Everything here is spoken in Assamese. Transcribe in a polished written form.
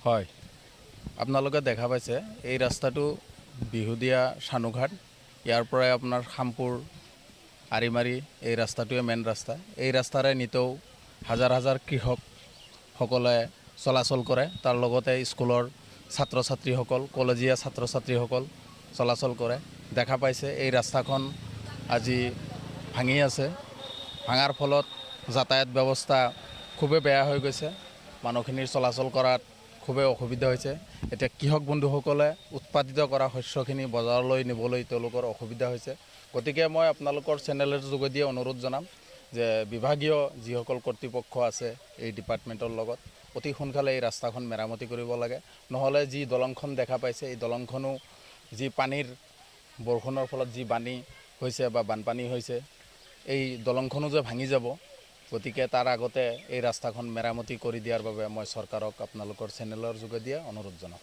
হয়, আপোনালোকে দেখা পাইছে এই ৰাস্তাটো বিহুদিয়া সানুঘাট ইয়াৰ পৰাই আপোনাৰ খামপুৰ আৰিমাৰী এই ৰাস্তাটোৱে মেইন ৰাস্তা। এই ৰাস্তাৰে নিতৌ হাজাৰ হাজাৰ কৃষকসকলে চলাচল কৰে। তাৰ লগতে স্কুলৰ ছাত্ৰ ছাত্ৰীসকল, কলেজীয়া ছাত্ৰ ছাত্ৰীসকল চলাচল কৰে। দেখা পাইছে এই ৰাস্তাখন আজি ভাঙি আছে। ভাঙাৰ ফলত যাতায়াত ব্যৱস্থা খুবেই বেয়া হৈ গৈছে। মানুহখিনিৰ চলাচল কৰাত খুবেই অসুবিধা হৈছে। এতিয়া কৃষক বন্ধুসকলে উৎপাদিত কৰা শস্যখিনি বজাৰলৈ নিবলৈ তেওঁলোকৰ অসুবিধা হৈছে। গতিকে মই আপোনালোকৰ চেনেলৰ যোগেদি অনুৰোধ জনাম যে বিভাগীয় যিসকল কৰ্তৃপক্ষ আছে এই ডিপাৰ্টমেণ্টৰ লগত অতি সোনকালে এই ৰাস্তাখন মেৰামতি কৰিব লাগে। নহ'লে যি দলংখন দেখা পাইছে এই দলংখনো যি পানীৰ বৰষুণৰ ফলত যি বানী হৈছে বা বানপানী হৈছে, এই দলংখনো যে ভাঙি যাব। গতিকে তাৰ আগতে এই ৰাস্তাখন মেৰামতি কৰি দিয়াৰ বাবে মই চৰকাৰক আপোনালোকৰ চেনেলৰ যোগেদিয়ে অনুৰোধ জনাম।